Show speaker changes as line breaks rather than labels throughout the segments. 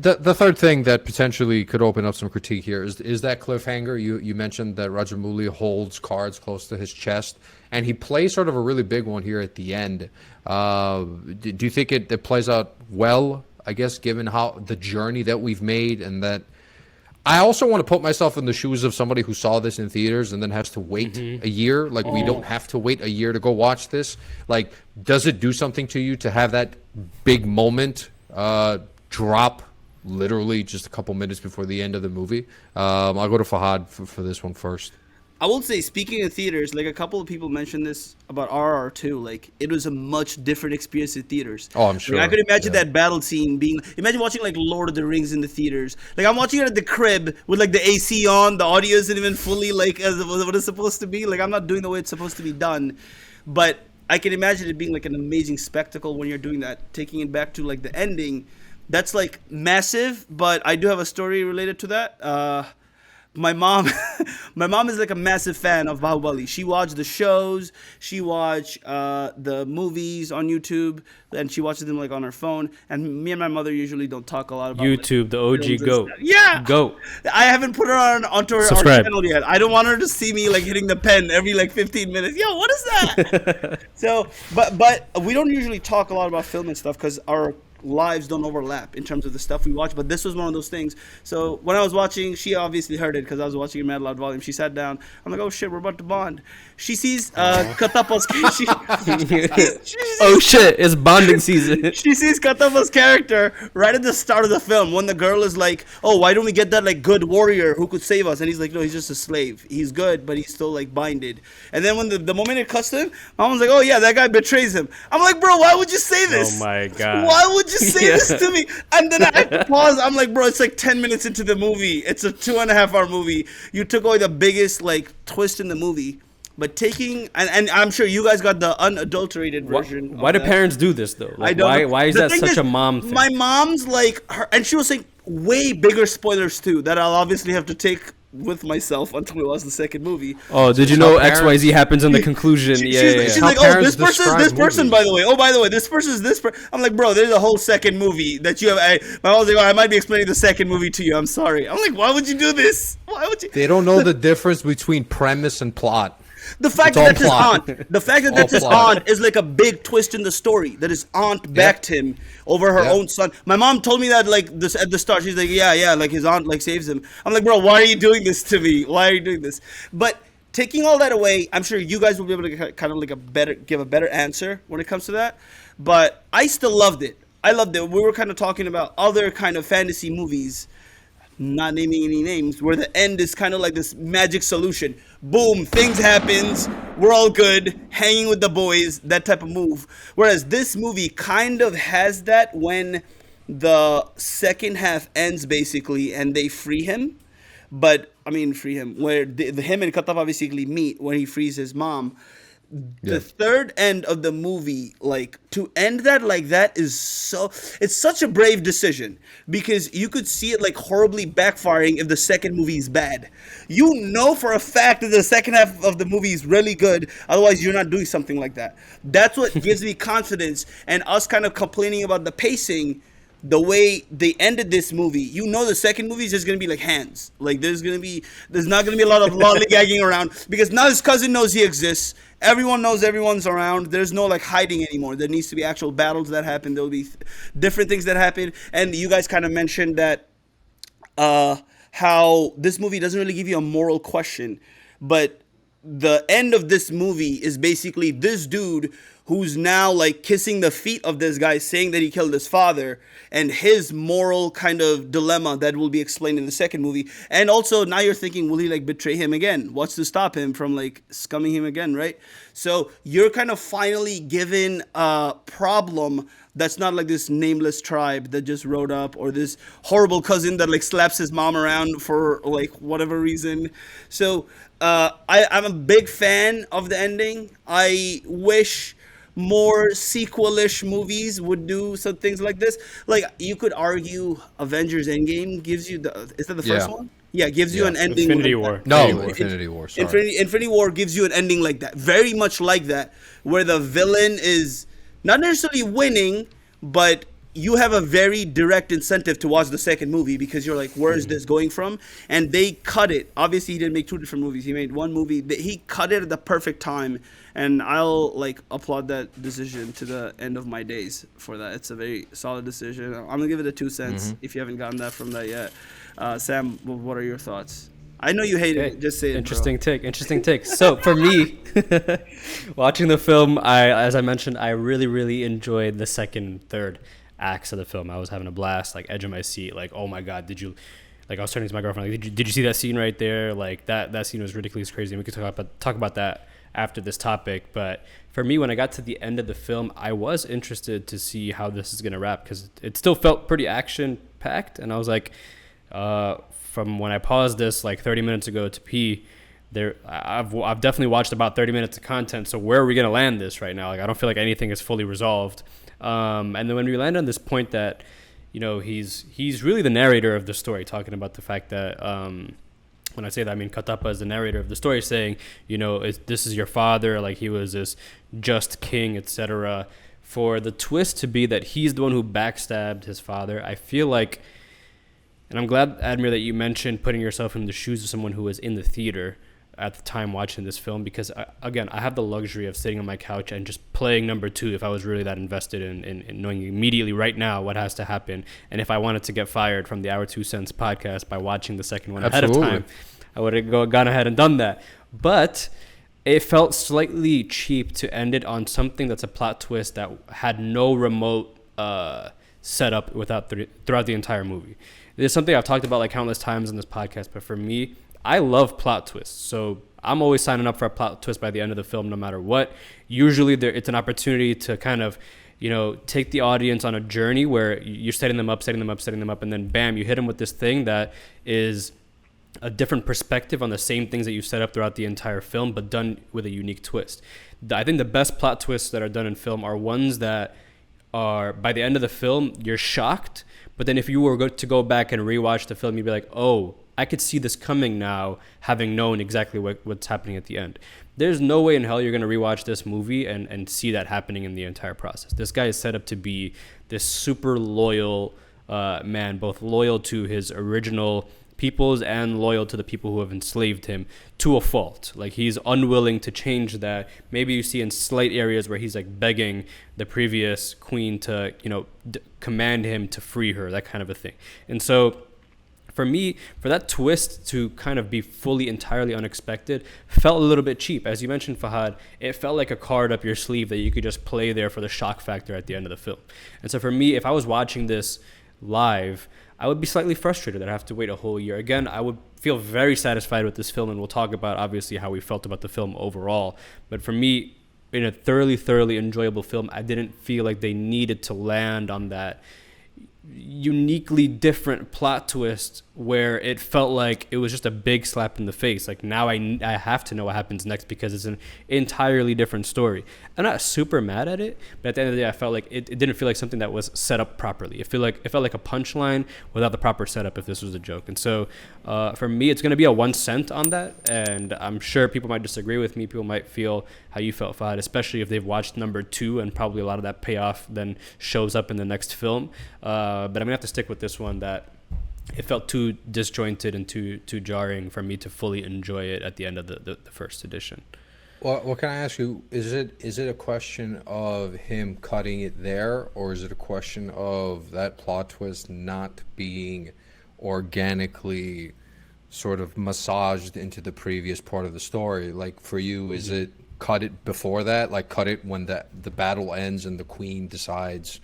the third thing that potentially could open up some critique here is that cliffhanger. You mentioned that Rajamouli holds cards close to his chest, and he plays sort of a really big one here at the end. Do you think it plays out well? I guess given how the journey that we've made, and that I also want to put myself in the shoes of somebody who saw this in theaters and then has to wait a year. Like, we don't have to wait a year to go watch this. Like, does it do something to you to have that big moment drop literally just a couple minutes before the end of the movie? I'll go to Fahad for this one first.
I will say, speaking of theaters, like a couple of people mentioned this about RR2, like it was a much different experience in theaters.
Oh, I'm sure.
Like, I could imagine that battle scene being, imagine watching like Lord of the Rings in the theaters. Like, I'm watching it at the crib with like the AC on, the audio isn't even fully like as what it's supposed to be. Like, I'm not doing the way it's supposed to be done. But I can imagine it being like an amazing spectacle when you're doing that, taking it back to like the ending. That's like massive, but I do have a story related to that. My mom is like a massive fan of Baahubali. She watched the shows, she watched the movies on YouTube, and she watches them like on her phone. And me and my mother usually don't talk a lot about
YouTube, the OG GOAT.
Yeah,
GOAT.
I haven't put her onto our channel yet. I don't want her to see me like hitting the pen every like 15 minutes. Yo, what is that? So, but we don't usually talk a lot about film and stuff because our lives don't overlap in terms of the stuff we watch, but this was one of those things. So when I was watching, she obviously heard it because I was watching it mad loud volume. She sat down. I'm like, oh shit, we're about to bond. She sees Katapa's
oh shit, it's bonding season.
She sees Katapa's character right at the start of the film when the girl is like, oh, why don't we get that like good warrior who could save us? And he's like, no, he's just a slave. He's good, but he's still like binded. And then when the moment it cuts to him, Mom was like, oh yeah, that guy betrays him. I'm like, bro, why would you say this?
Oh my god.
Why would just say this to me? And then I have to pause. I'm like, bro, it's like 10 minutes into the movie. It's a 2.5 hour movie. You took away the biggest like twist in the movie. But taking and I'm sure you guys got the unadulterated version.
Why do parents do this though? Like, why is that such a mom thing?
My mom's like her, and she was saying way bigger spoilers too that I'll obviously have to take with myself until we watch the second movie.
Oh, did you know XYZ happens in the conclusion?
She's like, oh, this person, by the way. Oh, by the way, this person is this person. I'm like, bro, there's a whole second movie that you have. My mom's like, oh, I might be explaining the second movie to you. I'm sorry. I'm like, why would you do this? Why would you?
They don't know the difference between premise and plot.
The fact that that's his aunt is like a big twist in the story. That his aunt backed him over her own son. My mom told me that like this at the start. She's like, yeah, like his aunt like saves him. I'm like, bro, why are you doing this to me? Why are you doing this? But taking all that away, I'm sure you guys will be able to kind of like give a better answer when it comes to that. But I still loved it. I loved it. We were kind of talking about other kind of fantasy movies, not naming any names, where the end is kind of like this magic solution. Boom, things happens, we're all good, hanging with the boys, that type of move. Whereas this movie kind of has that when the second half ends basically and they free him. But, I mean, free him, where him and Katapa basically meet when he frees his mom. The third end of the movie, like to end that like that is it's such a brave decision because you could see it like horribly backfiring if the second movie is bad. You know for a fact that the second half of the movie is really good, otherwise you're not doing something like that. That's what gives me confidence, and us kind of complaining about the pacing. The way they ended this movie, you know the second movie is just going to be like hands. Like there's not going to be a lot of lollygagging around because now his cousin knows he exists. Everyone knows everyone's around. There's no like hiding anymore. There needs to be actual battles that happen. There'll be different things that happen. And you guys kind of mentioned that how this movie doesn't really give you a moral question, but the end of this movie is basically this dude who's now like kissing the feet of this guy saying that he killed his father and his moral kind of dilemma that will be explained in the second movie. And also now you're thinking, will he like betray him again? What's to stop him from like scumming him again, right? So you're kind of finally given a problem that's not like this nameless tribe that just rode up or this horrible cousin that like slaps his mom around for like whatever reason. So I'm a big fan of the ending. I wish more sequel-ish movies would do some things like this. Like you could argue Avengers Endgame gives you is that the first one? Yeah, gives you an ending.
Infinity War.
Infinity War. Sorry.
Infinity War gives you an ending like that. Very much like that, where the villain is not necessarily winning, but you have a very direct incentive to watch the second movie because you're like, where is this going from? And they cut it. Obviously, he didn't make two different movies. He made one movie. He cut it at the perfect time, and I'll like applaud that decision to the end of my days for that. It's a very solid decision. I'm gonna give it a 2 cents if you haven't gotten that from that yet. Sam, what are your thoughts? I know you hate it. Just say it.
Interesting take. So for me, watching the film, as I mentioned, I really enjoyed the second, third acts of the film. I was having a blast, like edge of my seat, like, oh my god, did you, like, I was turning to my girlfriend, like, did you see that scene right there? Like that scene was ridiculously crazy, and we could talk about that after this topic. But for me, when I got to the end of the film, I was interested to see how this is gonna wrap, because it still felt pretty action packed, and I was like, from when I paused this like 30 minutes ago to pee, I've definitely watched about 30 minutes of content. So where are we gonna land this right now? Like, I don't feel like anything is fully resolved. And then when we land on this point that, you know, he's really the narrator of the story, talking about the fact that, when I say that, I mean Katapa is the narrator of the story, saying, you know, this is your father, like he was this just king, etc. For the twist to be that he's the one who backstabbed his father, I feel like, and I'm glad, Admir, that you mentioned putting yourself in the shoes of someone who was in the theater at the time watching this film, because I have the luxury of sitting on my couch and just playing number two if I was really that invested in knowing immediately right now what has to happen. And if I wanted to get fired from the Our 2 Cents podcast by watching the second one ahead of time, I would have gone ahead and done that. But it felt slightly cheap to end it on something that's a plot twist that had no remote setup throughout the entire movie. This is something I've talked about like countless times in this podcast, but for me, I love plot twists. So I'm always signing up for a plot twist by the end of the film, no matter what. Usually it's an opportunity to kind of, you know, take the audience on a journey where you're setting them up, and then bam, you hit them with this thing that is a different perspective on the same things that you set up throughout the entire film, but done with a unique twist. I think the best plot twists that are done in film are ones that are, by the end of the film, you're shocked, but then if you were to go back and rewatch the film, you'd be like, oh, I could see this coming now, having known exactly what's happening at the end. There's no way in hell you're going to rewatch this movie and see that happening in the entire process. This guy is set up to be this super loyal man, both loyal to his original peoples and loyal to the people who have enslaved him to a fault. Like, he's unwilling to change that. Maybe you see in slight areas where he's like begging the previous queen to, you know, command him to free her, that kind of a thing. And so for me, for that twist to kind of be fully, entirely unexpected, felt a little bit cheap. As you mentioned, Fahad, it felt like a card up your sleeve that you could just play there for the shock factor at the end of the film. And so for me, if I was watching this live, I would be slightly frustrated that I have to wait a whole year. Again, I would feel very satisfied with this film, and we'll talk about, obviously, how we felt about the film overall. But for me, in a thoroughly enjoyable film, I didn't feel like they needed to land on that uniquely different plot twist where it felt like it was just a big slap in the face. Like, now I have to know what happens next because it's an entirely different story. I'm not super mad at it, but at the end of the day, I felt like it didn't feel like something that was set up properly. It felt like a punchline without the proper setup if this was a joke. And so for me, it's going to be a 1 cent on that, and I'm sure people might disagree with me. People might feel how you felt, Fahad, especially if they've watched number 2, and probably a lot of that payoff then shows up in the next film. But I'm gonna have to stick with this one, that it felt too disjointed and too jarring for me to fully enjoy it at the end of the first edition.
Well, can I ask you, is it a question of him cutting it there, or is it a question of that plot twist not being organically sort of massaged into the previous part of the story? Like, for you, is it cut it before that? Like, cut it when the battle ends and the queen decides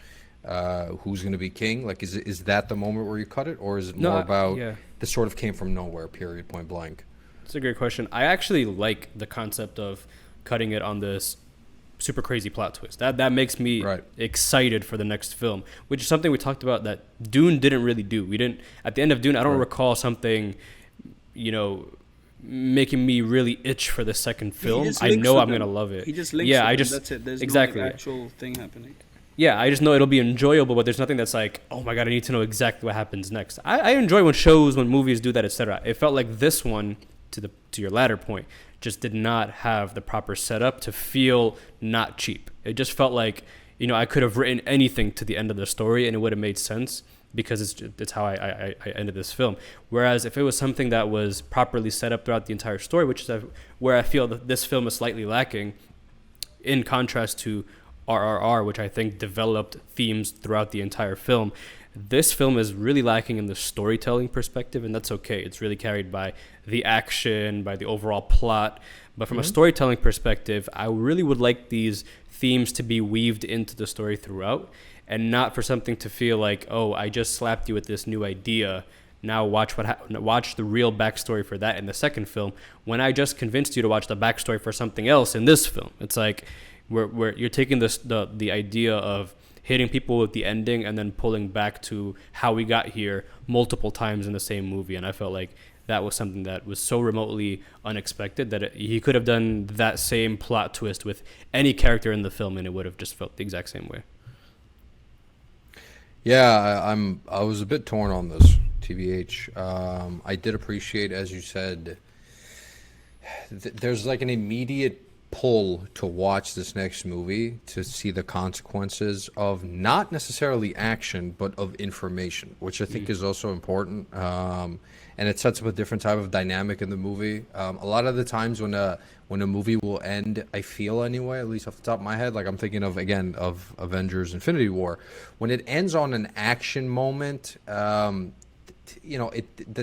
who's going to be king? Like, is that the moment where you cut it, or is it more about this sort of came from nowhere, period, point blank?
It's a great question. I actually like the concept of cutting it on this super crazy plot twist. That makes me excited for the next film, which is something we talked about that Dune didn't really do. We didn't, at the end of Dune, I don't recall something, you know, making me itch itch for the second film. I know I'm going to love it.
He just links that's it. There's no actual thing happening.
Yeah, I just know it'll be enjoyable, but there's nothing that's like, oh my God, I need to know exactly what happens next. I enjoy when movies do that, etc. It felt like this one, to your latter point, just did not have the proper setup to feel not cheap. It just felt like I could have written anything to the end of the story and it would have made sense because it's how I ended this film. Whereas if it was something that was properly set up throughout the entire story, which is where I feel that this film is slightly lacking, in contrast to RRR, which I think developed themes throughout the entire film. This film is really lacking in the storytelling perspective, and that's okay. It's really carried by the action, by the overall plot. But from a storytelling perspective, I really would like these themes to be weaved into the story throughout, and not for something to feel like, oh, I just slapped you with this new idea. Now watch watch the real backstory for that in the second film, when I just convinced you to watch the backstory for something else in this film. It's like where you're taking the idea of hitting people with the ending and then pulling back to how we got here multiple times in the same movie. And I felt like that was something that was so remotely unexpected that he could have done that same plot twist with any character in the film and it would have just felt the exact same way.
Yeah, I was a bit torn on this, TBH. I did appreciate, as you said, there's like an immediate pull to watch this next movie to see the consequences of not necessarily action but of information, which I think is also important, and it sets up a different type of dynamic in the movie. A lot of the times when a movie will end, I feel anyway, at least off the top of my head, like I'm thinking of Avengers Infinity War, when it ends on an action moment, the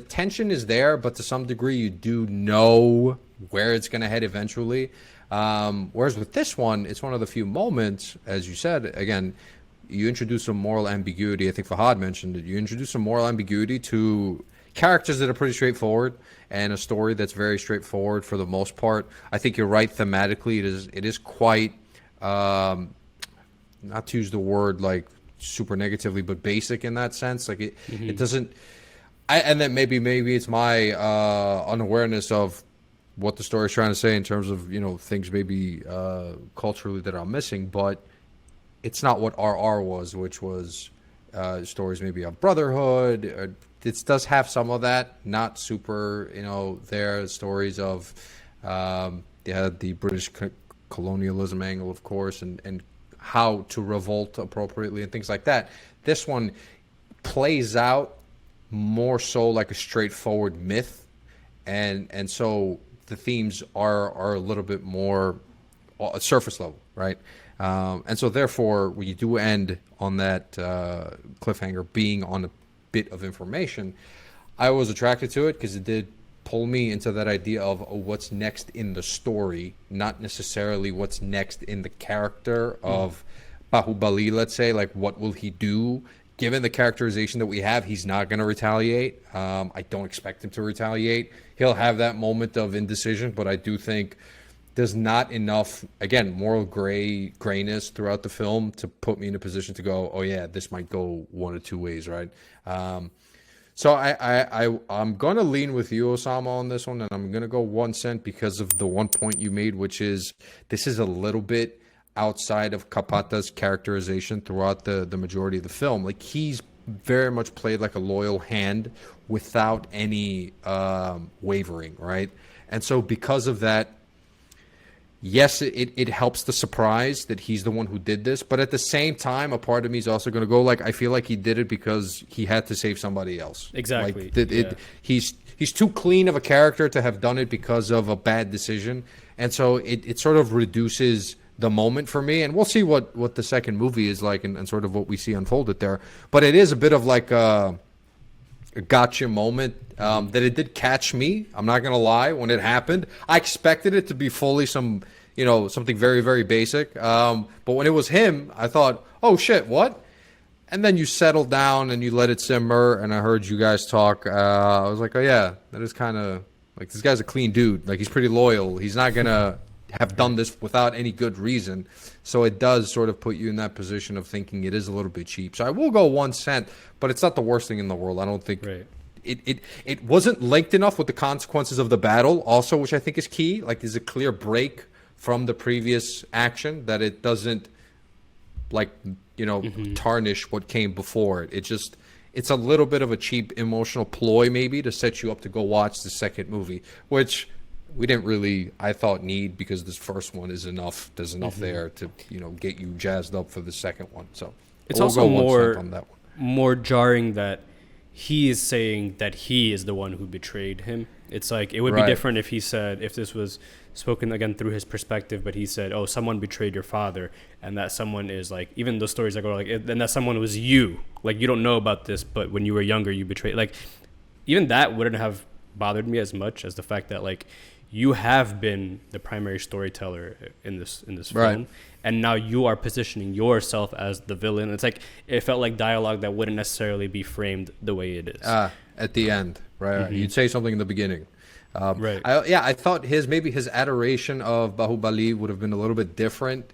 tension is there, but to some degree you do know where it's going to head eventually. Whereas with this one, it's one of the few moments, as you said, again, you introduce some moral ambiguity. I think Fahad mentioned it. You introduce some moral ambiguity to characters that are pretty straightforward and a story that's very straightforward for the most part. I think you're right thematically. It is quite, not to use the word like super negatively, but basic in that sense. Like it doesn't, and then maybe it's my unawareness of what the story is trying to say in terms of, things maybe culturally that I'm missing, but it's not what RR was, which was stories maybe of brotherhood. It does have some of that, not super, there stories of, the British colonialism angle, of course, and how to revolt appropriately and things like that. This one plays out more so like a straightforward myth, and so the themes are a little bit more surface level, right? And so therefore, when you do end on that cliffhanger being on a bit of information, I was attracted to it because it did pull me into that idea of what's next in the story, not necessarily what's next in the character of Baahubali, let's say. Like, what will he do? Given the characterization that we have, he's not going to retaliate. I don't expect him to retaliate. He'll have that moment of indecision, but I do think there's not enough, again, moral grayness throughout the film to put me in a position to go, oh yeah, this might go one or two ways, right? So I'm going to lean with you, Osama, on this one, and I'm going to go 1 cent because of the one point you made, which is this is a little bit outside of Kapata's characterization throughout the majority of the film. Like, he's very much played like a loyal hand without any wavering, right? And so because of that, yes, it helps the surprise that he's the one who did this, but at the same time, a part of me is also going to go like, I feel like he did it because he had to save somebody else.
Exactly.
Like, he's too clean of a character to have done it because of a bad decision, and so it sort of reduces the moment for me, and we'll see what the second movie is like and sort of what we see unfolded there. But it is a bit of like a gotcha moment that it did catch me. I'm not gonna lie. When it happened, I expected it to be fully something very, very basic. But when it was him, I thought, oh shit, what? And then you settled down and you let it simmer, and I heard you guys talk. I was like, oh yeah, that is kind of like, this guy's a clean dude. Like, he's pretty loyal. He's not gonna have done this without any good reason. So it does sort of put you in that position of thinking it is a little bit cheap. So I will go 1 cent, but it's not the worst thing in the world. I don't think it wasn't linked enough with the consequences of the battle also, which I think is key. Like, there's a clear break from the previous action that it doesn't tarnish what came before it. It's a little bit of a cheap emotional ploy maybe to set you up to go watch the second movie, which we didn't really, I thought, need, because this first one is enough. There's enough there to, get you jazzed up for the second one. So
It's
we'll
also
go 1
more
cent on that one.
more jarring that he is saying that he is the one who betrayed him. It's like it would be
Right.
different if he said, if this was spoken again through his perspective, but he said, "Oh, someone betrayed your father," and that someone is like, even those stories that go like, and that someone was you. Like, you don't know about this, but when you were younger, you betrayed. Like, even that wouldn't have bothered me as much as the fact that, like, you have been the primary storyteller in this film,
Right.
and now you are positioning yourself as the villain. It's like it felt like dialogue that wouldn't necessarily be framed the way it is.
At the end, right? You'd say something in the beginning.
Right.
I thought his adoration of Baahubali would have been a little bit different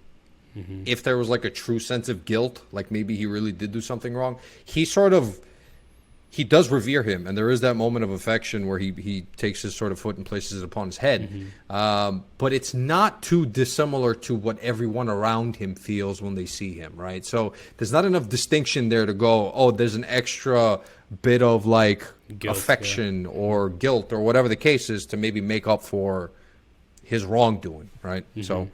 if there was like a true sense of guilt, like maybe he really did do something wrong. He does revere him, and there is that moment of affection where he takes his sort of foot and places it upon his head. But it's not too dissimilar to what everyone around him feels when they see him, right? So there's not enough distinction there to go, oh, there's an extra bit of like
Guilt,
affection or guilt or whatever the case is to maybe make up for his wrongdoing, right? So